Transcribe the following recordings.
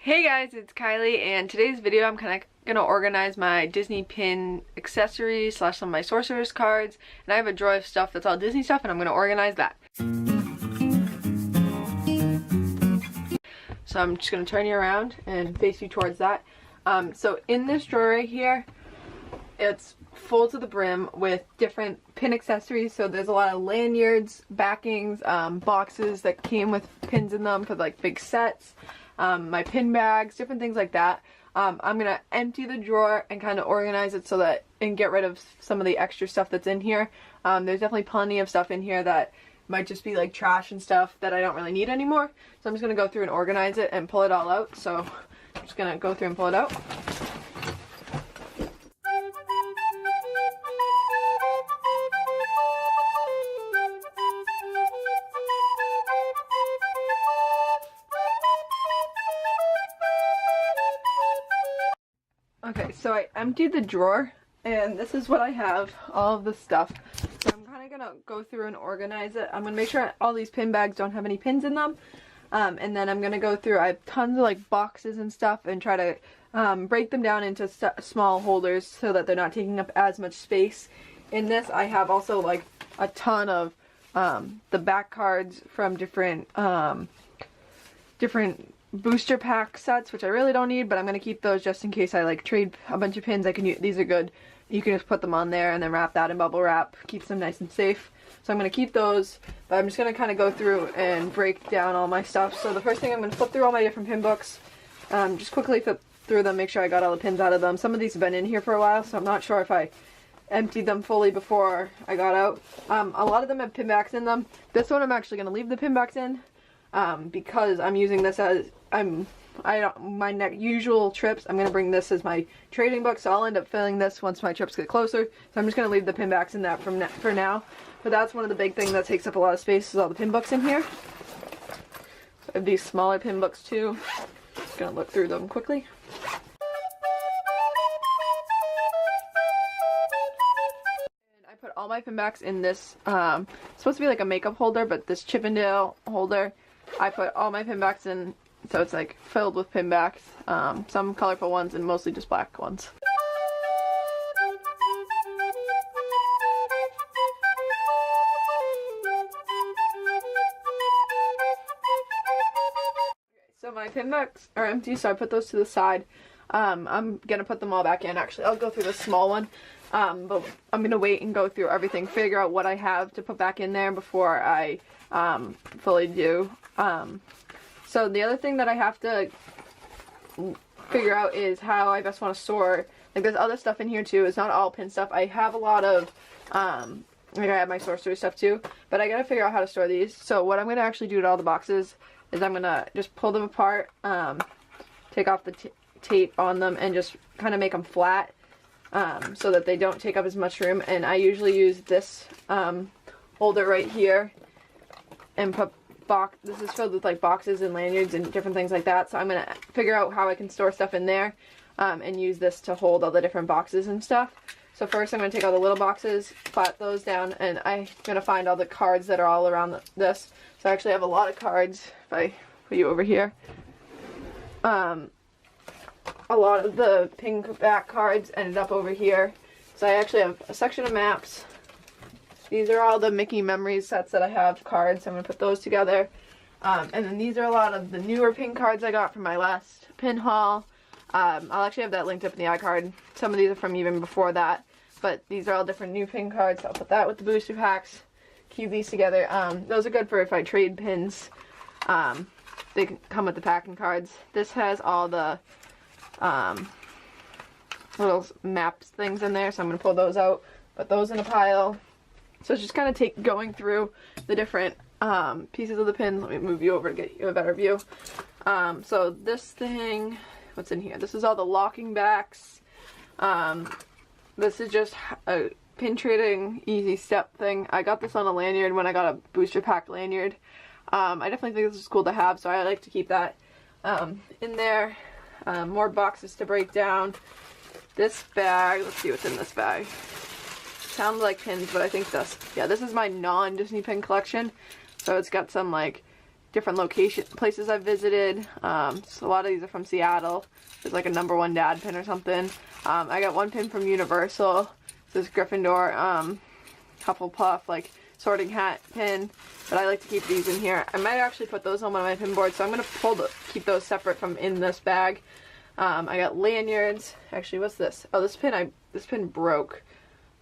Hey guys, it's Kylie, and today's video I'm kind of gonna organize my Disney pin accessories slash some of my Sorcerers cards, and I have a drawer of stuff that's all Disney stuff, and I'm gonna organize that. So I'm just gonna turn you around and face you towards that. So in this drawer right here, it's full to the brim with different pin accessories. So there's a lot of lanyards, backings, boxes that came with pins in them for like big sets. My pin bags, different things like that. I'm gonna empty the drawer and kind of organize it so that and get rid of some of the extra stuff that's in here. There's definitely plenty of stuff in here that might just be like trash and stuff that I don't really need anymore. So I'm just gonna go through and organize it and pull it all out. So I'm just gonna go through and pull it out. Okay, so I emptied the drawer, and this is what I have, all of the stuff. So I'm kind of going to go through and organize it. I'm going to make sure all these pin bags don't have any pins in them. And then I'm going to go through, I have tons of like boxes and stuff, and try to break them down into small holders so that they're not taking up as much space. In this, I have also like a ton of the back cards from different booster pack sets, which I really don't need, but I'm going to keep those just in case I like trade a bunch of pins. I can use, these are good. You can just put them on there and then wrap that in bubble wrap. Keeps them nice and safe. So I'm going to keep those, but I'm just going to kind of go through and break down all my stuff. So the first thing, I'm going to flip through all my different pin books. Just quickly flip through them, make sure I got all the pins out of them. Some of these have been in here for a while, so I'm not sure if I emptied them fully before I got out. A lot of them have pin backs in them. This one I'm actually going to leave the pin backs in. Because I'm using this as my usual trips, I'm gonna bring this as my trading book, so I'll end up filling this once my trips get closer. So I'm just gonna leave the pin backs in that for now. But that's one of the big things that takes up a lot of space, is all the pin books in here. So I have these smaller pin books too. Just gonna look through them quickly. And I put all my pin backs in this. It's supposed to be like a makeup holder, but this Chippendale holder. I put all my pin backs in, so it's like filled with pin backs, some colorful ones and mostly just black ones. So my pin backs are empty, so I put those to the side. I'm gonna put them all back in. Actually, I'll go through the small one, but I'm gonna wait and go through everything, figure out what I have to put back in there before I fully do. So the other thing that I have to figure out is how I best want to store. Like, there's other stuff in here too. It's not all pin stuff. I have a lot of like I have my sorcery stuff too, but I gotta figure out how to store these. So what I'm gonna actually do to all the boxes is I'm gonna just pull them apart, take off the tape on them, and just kind of make them flat, so that they don't take up as much room. And I usually use this holder right here and put this is filled with like boxes and lanyards and different things like that. So I'm gonna figure out how I can store stuff in there, and use this to hold all the different boxes and stuff. So first I'm gonna take all the little boxes, flat those down, and I'm gonna find all the cards that are all around this. So I actually have a lot of cards. If I put you over here, a lot of the pink back cards ended up over here. So I actually have a section of maps. These are all the Mickey Memories sets that I have cards. I'm going to put those together. And then these are a lot of the newer pin cards I got from my last pin haul. I'll actually have that linked up in the iCard. Some of these are from even before that. But these are all different new pin cards. So I'll put that with the booster packs. Keep these together. Those are good for if I trade pins. They can come with the packing cards. This has all the little maps things in there. So I'm going to pull those out. Put those in a pile. So it's just kind of going through the different pieces of the pin. Let me move you over to get you a better view. So this thing, what's in here? This is all the locking backs. This is just a pin trading easy step thing. I got this on a lanyard when I got a booster pack lanyard. I definitely think this is cool to have, so I like to keep that in there. More boxes to break down. This bag, let's see what's in this bag. Sounds like pins, but I think this is my non-Disney pin collection. So it's got some like different places I've visited. So a lot of these are from Seattle. There's like a #1 dad pin or something. I got one pin from Universal. This Gryffindor Hufflepuff like sorting hat pin, but I like to keep these in here. I might actually put those on one of my pin boards, so I'm gonna keep those separate from in this bag. I got lanyards. Actually, what's this? Oh, this pin broke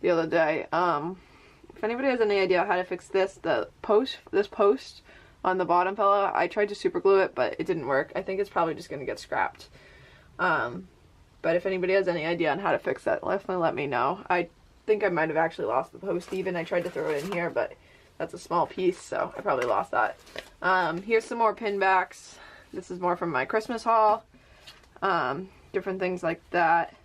the other day. If anybody has any idea how to fix this post on the bottom fella, I tried to super glue it, but it didn't work. I think it's probably just gonna get scrapped. But if anybody has any idea on how to fix that, definitely let me know. I think I might have actually lost the post even. I tried to throw it in here, but that's a small piece, so I probably lost that. Here's some more pin backs. This is more from my Christmas haul. Different things like that.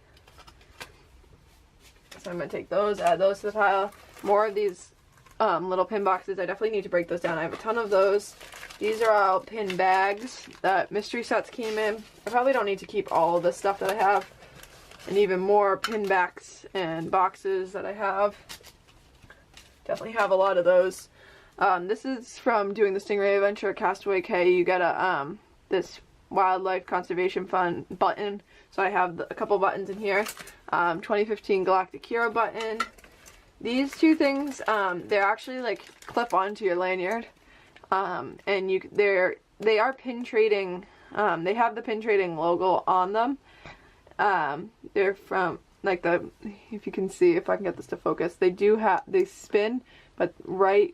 So I'm going to take those, add those to the pile. More of these little pin boxes. I definitely need to break those down. I have a ton of those. These are all pin bags that mystery sets came in. I probably don't need to keep all of the stuff that I have. And even more pin backs and boxes that I have. Definitely have a lot of those. This is from doing the Stingray Adventure at Castaway Cay. You get a this Wildlife Conservation Fund button. So I have a couple buttons in here. 2015 Galactic Hero button. These two things, they're actually like clip onto your lanyard. And they are pin trading. They have the pin trading logo on them. They're from like if you can see, if I can get this to focus, they spin, but right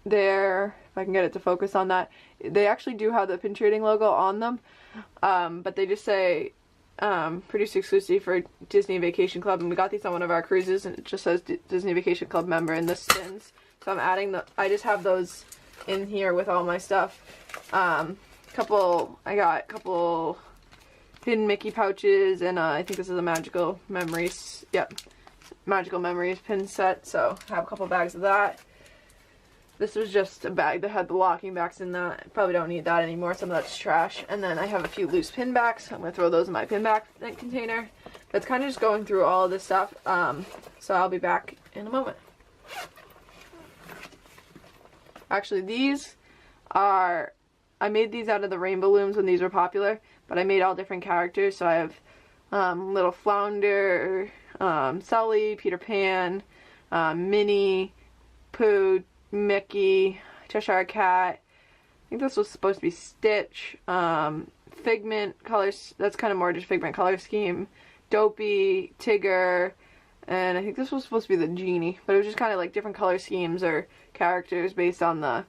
there, if I can get it to focus on that, they actually do have the pin trading logo on them. But they just say produced exclusively for Disney Vacation Club, and we got these on one of our cruises, and it just says Disney Vacation Club member, and this spins. So I'm adding I just have those in here with all my stuff. I got a couple hidden Mickey pouches, and I think this is a Magical Memories, Magical Memories pin set, so I have a couple bags of that. This was just a bag that had the locking backs in that. I probably don't need that anymore, some of that's trash. And then I have a few loose pin backs. I'm going to throw those in my pin back container. That's kind of just going through all of this stuff, so I'll be back in a moment. Actually, these are, I made these out of the rainbow looms when these were popular, but I made all different characters. So I have little Flounder, Sully, Peter Pan, Minnie, Pooh, Mickey, Cheshire Cat. I think this was supposed to be Stitch, Figment colors. That's kind of more just Figment color scheme. Dopey, Tigger, and I think this was supposed to be the Genie, but it was just kind of like different color schemes or characters based on the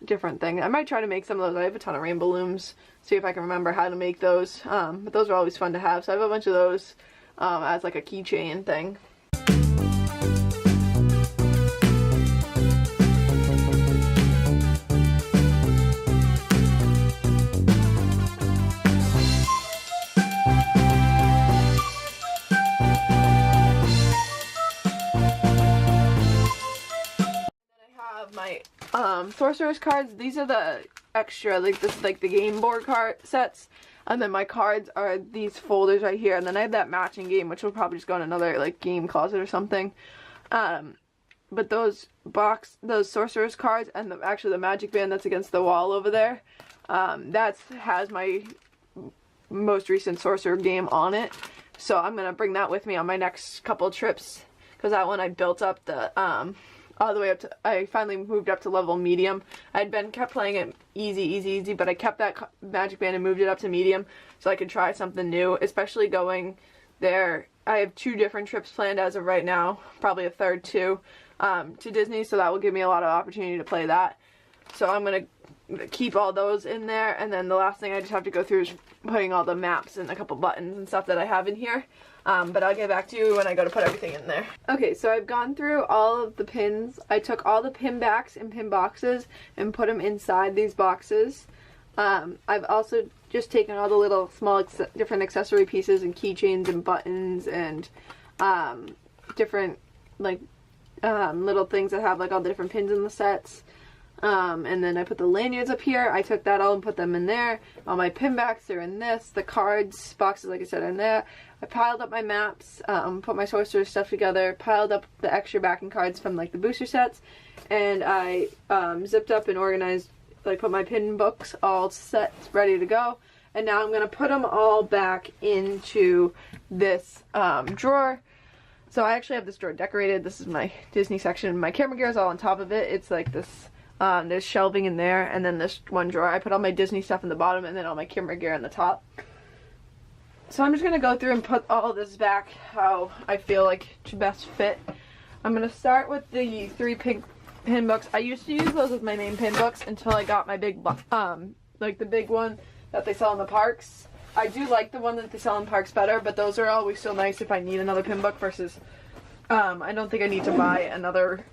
different thing. I might try to make some of those. I have a ton of rainbow looms. See if I can remember how to make those. But those are always fun to have. So I have a bunch of those as like a keychain thing. My Sorcerers cards. These are the extra, like this, like the game board card sets, and then my cards are these folders right here, and then I have that matching game, which will probably just go in another like game closet or something. But those Sorcerers cards and actually the magic band that's against the wall over there, has my most recent Sorcerer game on it, so I'm gonna bring that with me on my next couple trips, because that one I built up the all the way up to, I finally moved up to level medium. I'd kept playing it easy, but I kept that magic band and moved it up to medium so I could try something new, especially going there. I have 2 different trips planned as of right now, probably a third too, to Disney, so that will give me a lot of opportunity to play that. So I'm going to keep all those in there, and then the last thing I just have to go through is putting all the maps and a couple buttons and stuff that I have in here. But I'll get back to you when I go to put everything in there. Okay, so I've gone through all of the pins. I took all the pin backs and pin boxes and put them inside these boxes. I've also just taken all the little small different accessory pieces and keychains and buttons and different like little things that have like all the different pins in the sets. And then I put the lanyards up here. I took that all and put them in there. All my pin backs are in this. The cards boxes, like I said, are in there. I piled up my maps, put my sorcerer stuff together, piled up the extra backing cards from like the booster sets, and I zipped up and organized like put my pin books all set, ready to go. And now I'm gonna put them all back into this drawer. So I actually have this drawer decorated. This is my Disney section. My camera gear is all on top of it. It's like this, there's shelving in there, and then this one drawer, I put all my Disney stuff in the bottom and then all my camera gear in the top. So I'm just going to go through and put all this back how I feel like it should best fit. I'm going to start with the 3 pink pin books. I used to use those as my main pin books until I got my big, like the big one that they sell in the parks. I do like the one that they sell in parks better, but those are always so nice if I need another pin book versus, I don't think I need to buy another,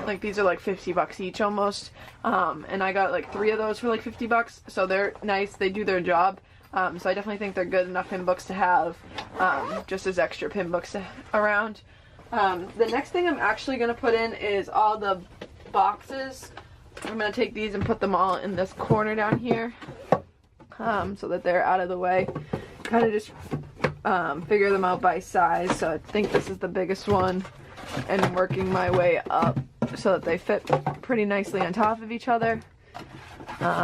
like these are like 50 bucks each almost, and I got like 3 of those for like 50 bucks, so they're nice, they do their job, so I definitely think they're good enough pin books to have, just as extra pin books around. The next thing I'm actually going to put in is all the boxes. I'm going to take these and put them all in this corner down here. So that they're out of the way. Kind of just figure them out by size. So I think this is the biggest one, and working my way up so that they fit pretty nicely on top of each other,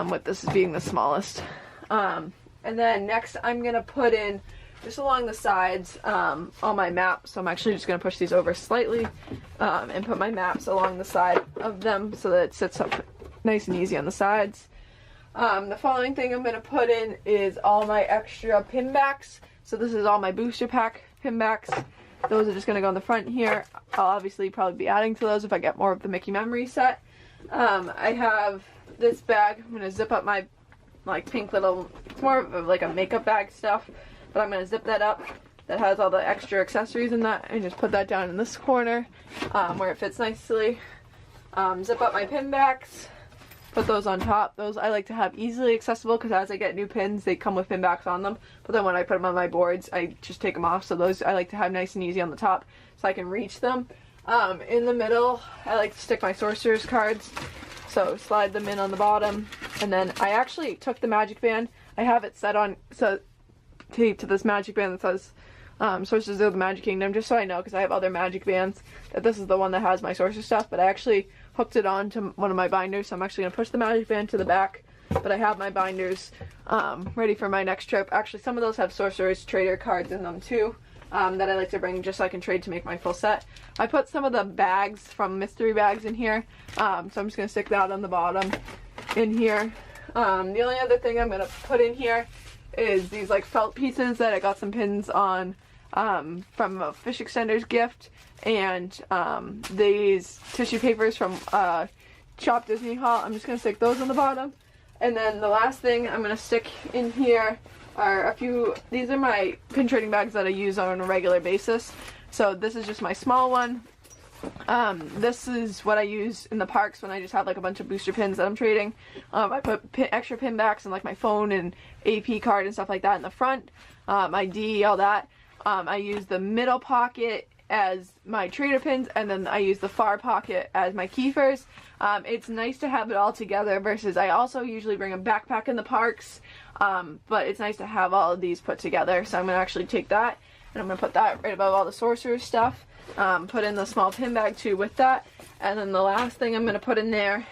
with this being the smallest. And then next I'm gonna put in, just along the sides, all my maps. So I'm actually just gonna push these over slightly, and put my maps along the side of them so that it sits up nice and easy on the sides. The following thing I'm going to put in is all my extra pin backs. So this is all my booster pack pin backs. Those are just going to go in the front here. I'll obviously probably be adding to those if I get more of the Mickey memory set. I have this bag. I'm going to zip up my like pink little, it's more of like a makeup bag stuff, but I'm going to zip that up. That has all the extra accessories in that, and just put that down in this corner, where it fits nicely. Zip up my pin backs. Put those on top. Those I like to have easily accessible because as I get new pins, they come with pin backs on them. But then when I put them on my boards, I just take them off. So those I like to have nice and easy on the top so I can reach them. In the middle, I like to stick my Sorcerers cards. So slide them in on the bottom. And then I actually took the magic band. I have it set on, so taped to this magic band that says Sorcerers of the Magic Kingdom, just so I know, because I have other magic bands, that this is the one that has my sorcerer stuff. But I actually hooked it on to one of my binders, so I'm actually going to push the magic band to the back. But I have my binders ready for my next trip. Actually, some of those have Sorcerers Trader cards in them too, that I like to bring just so I can trade to make my full set. I put some of the bags from mystery bags in here, so I'm just going to stick that on the bottom in here. The only other thing I'm going to put in here is these like felt pieces that I got some pins on from a fish extender's gift, and these tissue papers from Shop Disney Haul. I'm just going to stick those on the bottom. And then the last thing I'm going to stick in here are a few, these are my pin trading bags that I use on a regular basis. So this is just my small one. This is what I use in the parks when I just have like a bunch of booster pins that I'm trading. I put extra pin backs and like my phone and AP card and stuff like that in the front, ID, all that. I use the middle pocket as my trader pins, and then I use the far pocket as my keepers. It's nice to have it all together versus I also usually bring a backpack in the parks, but it's nice to have all of these put together. So I'm going to actually take that and I'm going to put that right above all the sorcerer stuff. Put in the small pin bag too with that. And then the last thing I'm going to put in there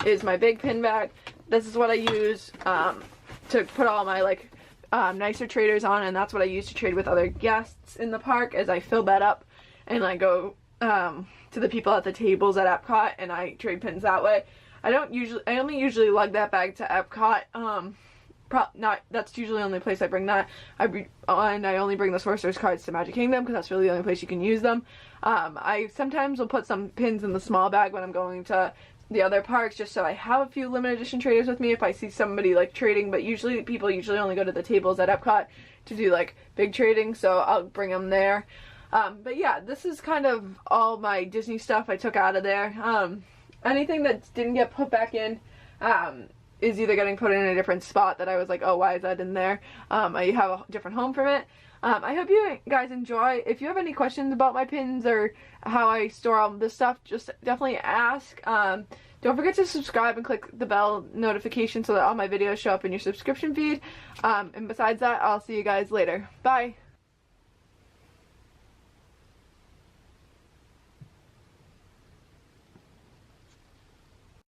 is my big pin bag. This is what I use to put all my like nicer traders on, and that's what I use to trade with other guests in the park as I fill that up and I go to the people at the tables at Epcot and I trade pins that way. I only usually lug that bag to Epcot. That's usually the only place I bring that. And I only bring the Sorcerers cards to Magic Kingdom because that's really the only place you can use them. I sometimes will put some pins in the small bag when I'm going to the other parks just so I have a few limited edition traders with me if I see somebody like trading, but people usually only go to the tables at Epcot to do like big trading, so I'll bring them there. But yeah, this is kind of all my Disney stuff I took out of there. Anything that didn't get put back in is either getting put in a different spot that I was like, oh, why is that in there? I have a different home from it. I hope you guys enjoy. If you have any questions about my pins or how I store all this stuff, just definitely ask. Don't forget to subscribe and click the bell notification so that all my videos show up in your subscription feed. And besides that, I'll see you guys later. Bye!